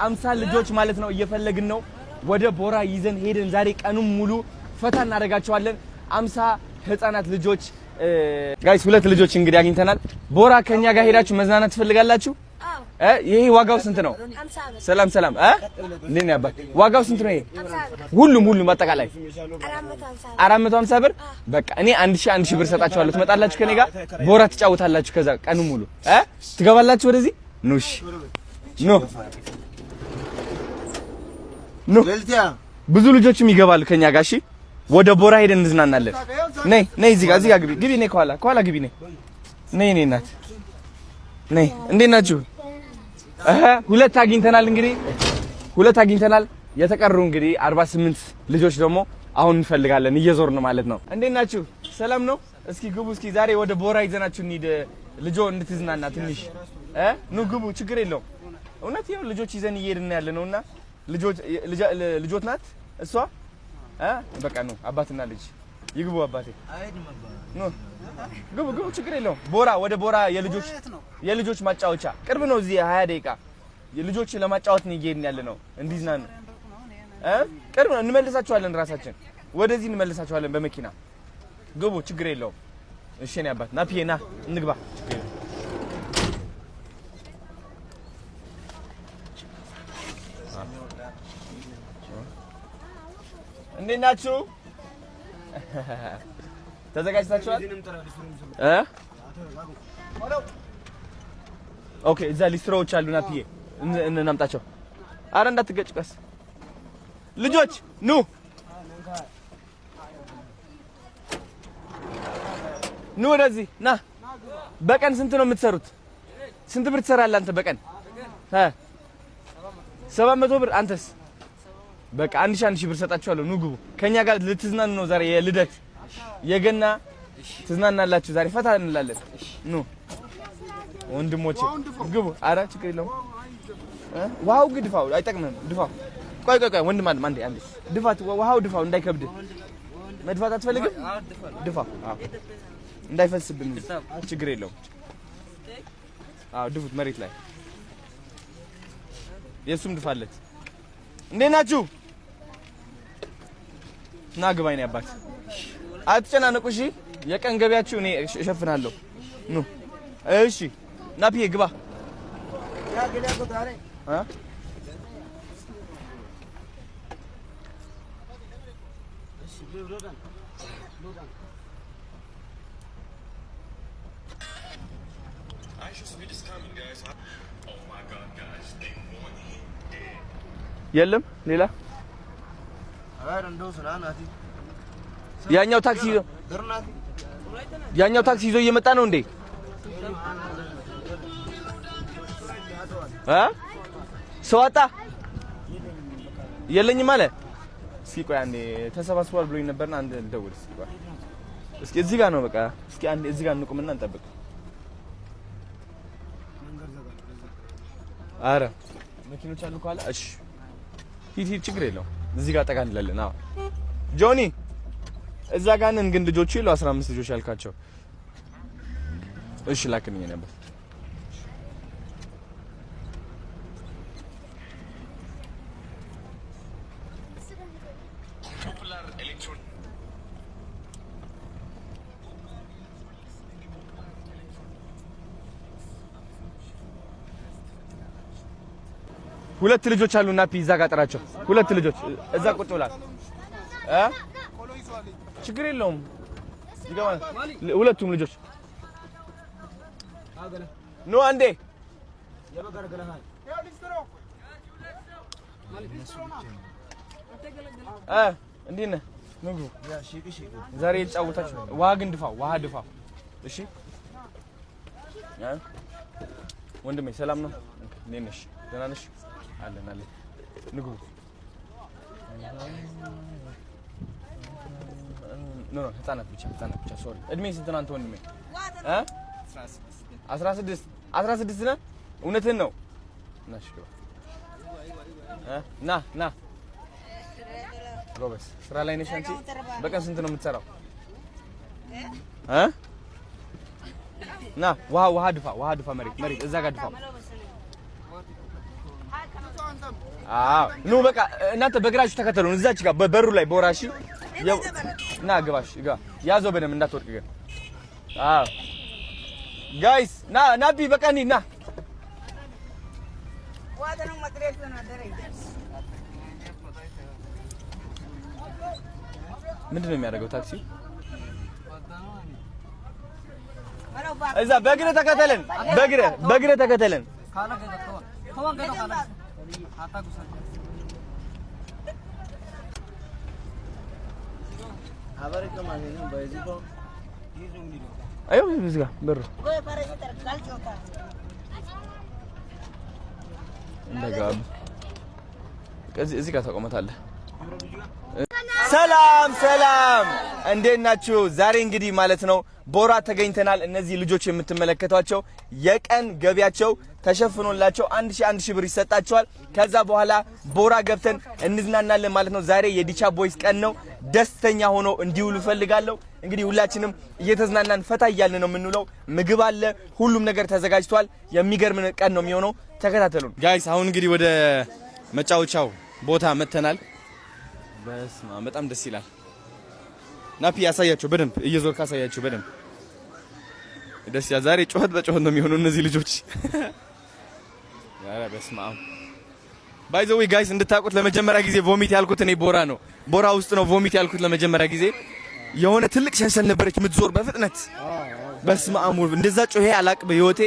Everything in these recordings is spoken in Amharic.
50 ልጆች ማለት ነው እየፈለግን ነው ወደ ቦራ ይዘን ሄደን ዛሬ ቀኑን ሙሉ ፈታ እናደርጋቸዋለን 50 ህፃናት ልጆች ጋይስ 2 ልጆች እንግዲህ አግኝተናል ቦራ ከኛ ጋር ሄዳችሁ መዝናናት ትፈልጋላችሁ ይሄ ዋጋው ስንት ነው ሰላም እንዴት ነው አባት ዋጋው ስንት ነው ይሄ ሁሉም አጠቃላይ 450 ብር በቃ እኔ 1000 ብር ሰጣችኋለሁ ትመጣላችሁ ከኔ ጋር ቦራ ትጫወታላችሁ ከዛ ቀኑን ሙሉ ትገባላችሁ ወደዚህ ኑሽ ኖ ብዙ ልጆችም ይገባሉ ከኛ ጋር እሺ ወደ ቦራ ሄደን እንዝናናለን ነይ እዚህ ጋር ግቢ ነይ ከኋላ ግቢ ነይ እናት ነይ እንዴት ናችሁ ሁለት አግኝተናል እንግዲህ የተቀሩ እንግዲህ 48 ልጆች ደግሞ አሁን እንፈልጋለን እየዞርን ማለት ነው እንዴት ናችሁ ሰላም ነው እስኪ ግቡ እስኪ ዛሬ ወደ ቦራ ይዘናችሁ እንሂድ ልጆ እንድትዝናና ትንሽ ኑ ግቡ ችግር የለውም እውነት ይኸው ልጆች ይዘን እየሄድን ያለነውና ልጆት ናት እሷ በቃ ነው አባትና ልጅ ይግቡ አባቴ ኑ ግቡ ችግር የለውም ወደ ቦራ የልጆች ማጫወቻ ቅርብ ነው እዚህ 20 ደቂቃ የልጆች ለማጫወት ነው እየሄድን ያለነው እንዲዝናኑ ቅርብ ነው እንመልሳቸዋለን ራሳችን ወደዚህ እንመልሳቸዋለን በመኪና ግቡ ችግር የለውም እሺ እኔ አባት ና ፒዬ ና እንግባ እንዴት ናችሁ ተዘጋጅታችኋል ኦኬ እዛ ሊስትሮዎች አሉና ፒዬ እናምጣቸው አረ እንዳትገጭ ቀስ ልጆች ኑ ወደዚህ ና በቀን ስንት ነው የምትሰሩት ስንት ብር ትሰራለህ አንተ በቀን 700 ብር አንተስ በቃ 1000 ብር ሰጣችኋለሁ ኑ ግቡ ከኛ ጋር ልትዝናኑ ነው ዛሬ የልደት የገና ትዝናናላችሁ ዛሬ ፈታ እንላለን ኑ ወንድሞቼ ግቡ አረ ችግር የለውም ዋው ግድፋው አይጠቅምም ድፋው ቆይ ወንድም አንዴ ድፋት ዋው ድፋው እንዳይከብድ መድፋት አትፈልግም ድፋው እንዳይፈስብን ችግር የለውም ድፉት መሬት ላይ የሱም ድፋለት እንዴት ናችሁ ና ግባኝ ነው አባት አትጨናነቁ እሺ የቀን ገቢያችሁ እኔ እሸፍናለሁ ኑ እሺ ና ፒዬ ግባ የለም ሌላ ያኛው ታክሲ ይዞ እየመጣ ነው እንዴ ሰዋጣ የለኝም አለ እስኪ ቆይ አንዴ ተሰባስቧል ብሎኝ ነበርና አንድ ደውል እስኪ እዚህ ጋር ነው በቃ እስኪ አንዴ እዚህ ጋር እንቁምና እንጠብቅ አረ መኪኖች አሉ ካለ እሺ ሂድ ችግር የለውም እዚህ ጋር ጠቃልለን ጆኒ እዛ ጋር ነን ግን ልጆቹ ይሉ 15 ልጆች ያልካቸው እሺ ላክልኝ ነበር ሁለት ልጆች አሉና ፒዛ ጋር ጥራቸው ሁለት ልጆች እዛ ቁጭ ብላል ችግር የለውም ይገባል ሁለቱም ልጆች ኖ አንዴ እንዴት ነህ ንጉ ዛሬ ልጫወታችሁ ውሃ ግን ድፋው እሺ ወንድሜ ሰላም ነው እንዴት ነሽ ደህና ነሽ አለን ንጉ ኖ ህፃናት ብቻ ሶሪ እድሜ ስንት ነው አንተ ወንድሜ 16 ነህ እውነትህን ነው ናሽ ና ጎበዝ ስራ ላይ ነሽ አንቺ በቀን ስንት ነው የምትሰራው ና ውሃ ድፋ መሬት እዛ ጋር ድፋ አዎ ኑ በቃ እናንተ በግራችሁ ተከተሉን። እዛች ጋር በበሩ ላይ ቦራሺ ና ግባሽ ጋ ያዘው በደም እንዳትወርቅ ግን። አዎ ጋይስ ናቢ በቃ ና ዋደነው መድረስ ነው አደረኝ። ምንድነው የሚያደርገው ታክሲው? እዛ በእግርህ ተከተለን በእግርህ ተከተለን። አዩ እዚህ ጋር በሩ እንደጋብ እዚህ ጋር ተቆመታለህ። ሰላም እንዴት ናችሁ? ዛሬ እንግዲህ ማለት ነው ቦራ ተገኝተናል። እነዚህ ልጆች የምትመለከቷቸው የቀን ገቢያቸው ተሸፍኖላቸው 1000 ብር ይሰጣቸዋል። ከዛ በኋላ ቦራ ገብተን እንዝናናለን ማለት ነው። ዛሬ የዲቻ ቦይስ ቀን ነው። ደስተኛ ሆኖ እንዲውሉ ፈልጋለሁ። እንግዲህ ሁላችንም እየተዝናናን ፈታ እያልን ነው የምንውለው። ምግብ አለ፣ ሁሉም ነገር ተዘጋጅቷል። የሚገርም ቀን ነው የሚሆነው። ተከታተሉን ጋይስ። አሁን እንግዲህ ወደ መጫወቻው ቦታ መተናል። በስማ በጣም ደስ ይላል። ናፒ ያሳያቸው በደንብ እየዞር ካሳያቸው በደንብ ደስ ያ ዛሬ ጮህት በጮህት ነው የሚሆነው እነዚህ ልጆች። ያራ በስማ ባይ ዘ ዌይ ጋይስ እንድታውቁት ለመጀመሪያ ጊዜ ቮሚት ያልኩት እኔ ቦራ ውስጥ ነው ቮሚት ያልኩት ለመጀመሪያ ጊዜ። የሆነ ትልቅ ሸንሸል ነበረች የምትዞር በፍጥነት። በስማ አሙር እንደዛ ጮሄ አላቅ በህይወቴ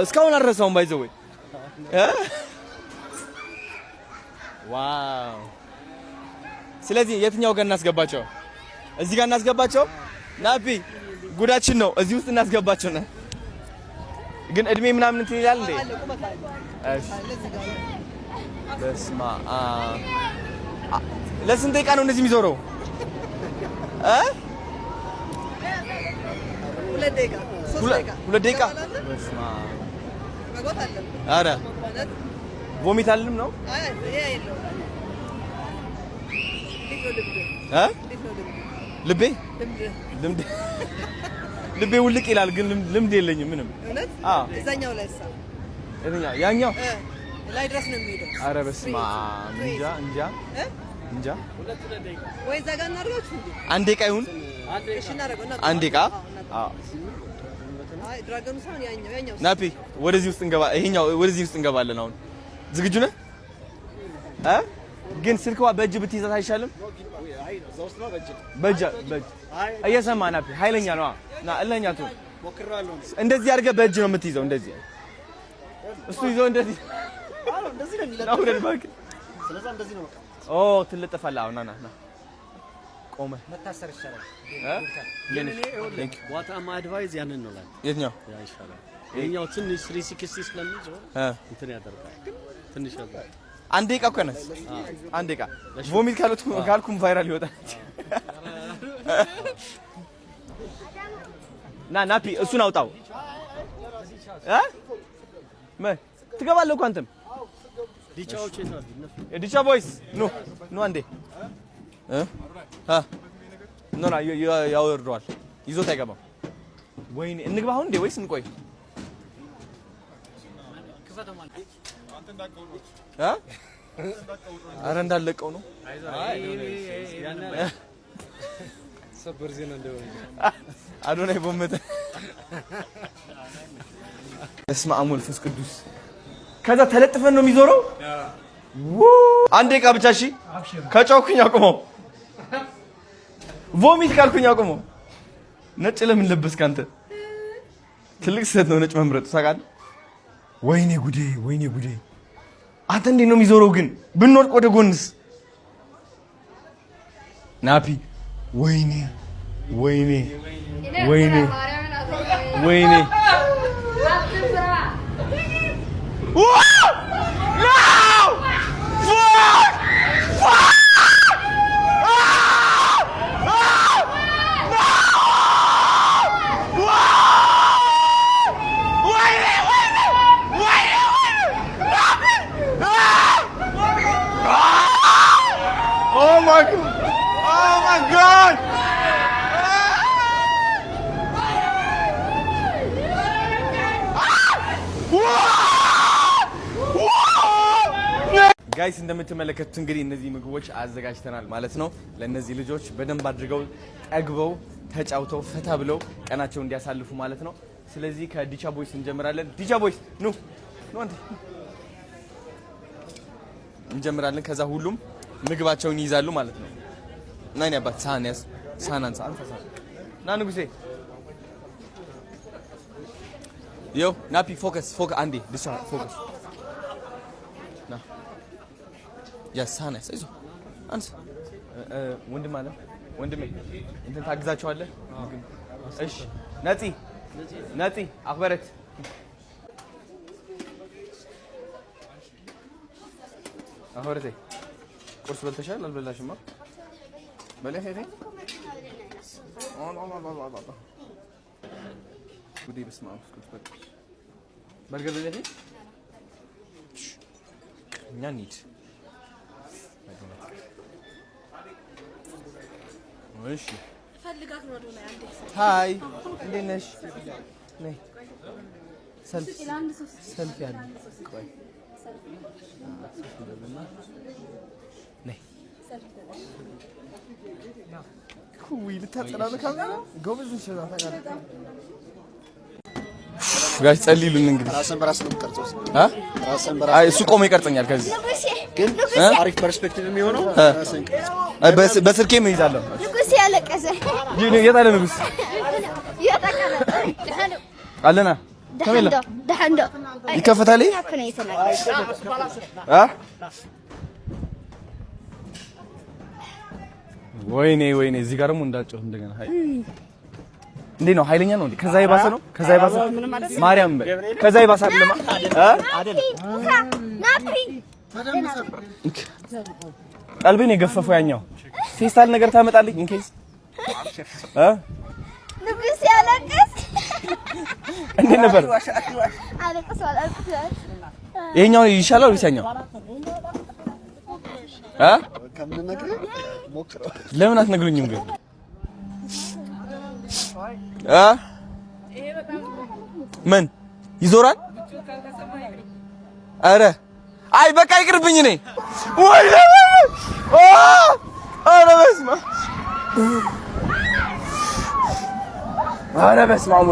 እስካሁን አልረሳውም። ባይ ዘ ዌይ ዋው። ስለዚህ የትኛው ጋር እናስገባቸው? እዚህ ጋር እናስገባቸው። ናፒ ጉዳችን ነው። እዚህ ውስጥ እናስገባቸው ነው። ግን እድሜ ምናምን እንትን ይላል እንዴ? እሺ በስማ ለስንት ደቂቃ ነው እንደዚህ የሚዞረው? ሁለት ደቂቃ በስማ ኧረ ቮሚት አልልም ነው ልቤ ውልቅ ይላል። ግን ልምድ የለኝም ምንም። አዎ እዛኛው ላይ ያኛው ላይ ድረስ ነው የሚሄደው። ኧረ በስመ አብ እንጃ ወይ እዛ ጋር እናድርጋችሁ እንዴ? አንድ ደቂቃ ይሁን። እሺ እናደርገው። አንድ ደቂቃ አዎ። አይ ድራገኑ ሳይሆን ያኛው ናፒ ወደዚህ ውስጥ እንገባ። ይሄኛው ወደዚህ ውስጥ እንገባለን። አሁን ዝግጁ ነህ? ግን ስልክዋ በእጅ ብትይዛት አይሻልም? በእጅ እየሰማህ ናፒ ኃይለኛ ነው እና እለኛቱ እንደዚህ አድርገህ በእጅ ነው የምትይዘው። እንደዚህ እሱ ይዞ እንደዚህ ነው የሚለው። ስለዚህ እንደዚህ ነው። ኦ ትልጥፋለህ። አሁን ና ቆመህ መታሰር ይሻላል። ዋት አም አድቫይዝ ያንን ነው ላይ የትኛው ያ ይሻላል? ይሄኛው ትንሽ 360 ስለሚይዘው እንትን ያደርጋል። ትንሽ ያደርጋል። አንድ ደቂቃ እኮ ነስ አንድ ደቂቃ ቮሚት ካልኩም ቫይራል ይወጣል። ናፒ እሱን አውጣው። ትገባለህ እኮ አንተም። ዲቻ ቦይስ ኑ አንዴ ኖ ያወርደዋል። ይዞት አይገባም። ወይኔ እንግባ አሁን እንዴ ወይስ እንቆይ? አረ እንዳለቀው ነው። ሰበር ዜና እንደሆነ አዶናይ ቦመተ እስማ አሙል ፍስ ቅዱስ ከዛ ተለጥፈን ነው የሚዞረው። አንድ ደቂቃ ብቻ እሺ። ከጮኩኝ አቁመው። ቮሚት ካልኩኝ አቁመው። ነጭ ለምን ለበስክ አንተ? ትልቅ ስህተት ነው ነጭ መምረጥ ታውቃለህ? ወይኔ ጉዴ አንተ እንዴት ነው የሚዞረው ግን? ብንወድቅ ወደ ጎንስ? ናፒ ወይኔ ጋይስ እንደምትመለከቱት እንግዲህ እነዚህ ምግቦች አዘጋጅተናል ማለት ነው። ለነዚህ ልጆች በደንብ አድርገው ጠግበው ተጫውተው ፈታ ብለው ቀናቸው እንዲያሳልፉ ማለት ነው። ስለዚህ ከዲቻ ቦይስ እንጀምራለን። ዲቻ ቦይስ ኑ አንተ እንጀምራለን። ከዛ ሁሉም ምግባቸውን ይይዛሉ ማለት ነው። ናኒ አባት ሳህን ያዝ። ሳህን አንሳ ና ንጉሴ ዮ ናፒ ፎከስ አንዴ ዲቻ ፎከስ ና ያሳና አይዞህ አንስ ወንድም አለ ወንድሜ እንትን ታግዛቸዋለህ። እሺ ነፂ አክበረት አክበረቴ ቁርስ በልተሻል አልበላሽማ? በለህ ሄዴ ጉዴ በስመ አብ በርገር በለህ እኛ እንሂድ። እሺ ፈልጋት ነው ወደ ላይ አንዴ ሃይ እንዴት ነሽ? ነይ ሰልፊ ያለ ቆይ ነይ ኩይ ልታጸዳለ ካሜራ ጎበዝ ነሽ። ጋሽ ጸልይሉን እንግዲህ ራስን በራስ ነው የምትቀርጸው። ራስን በራስ አይ እሱ ቆሞ ይቀርጸኛል። ከዚህ ግን አሪፍ ፐርስፔክቲቭ የሚሆነው በስልኬም ይይዛለሁ። ንጉስ ያለቀሰ የት አለ ንጉስ? አለና ደህንዶ ይከፈታል። ወይኔ እዚህ ጋር ደግሞ እንዳልጮህ እንደገና ሃይ እንዴ ነው ኃይለኛ ነው እንዴ? ከዛ ይባሰ ነው ማርያም ከዛ ይባሰ አይደለም ቀልቤን የገፈፈው ያኛው ፌስታል ነገር ታመጣልኝ እንኬስ ንጉስ ያለቀስ እንዴ ነበር አለቀሰዋል። ይሄኛው ይሻላል ወይስ ያኛው? ከምን ነገር ሞክረው ለምን አትነግሩኝም ግን? ምን ይዞራል? አረ አይ በቃ ይቅርብኝ። እኔ ወይ አረ በስመ አብ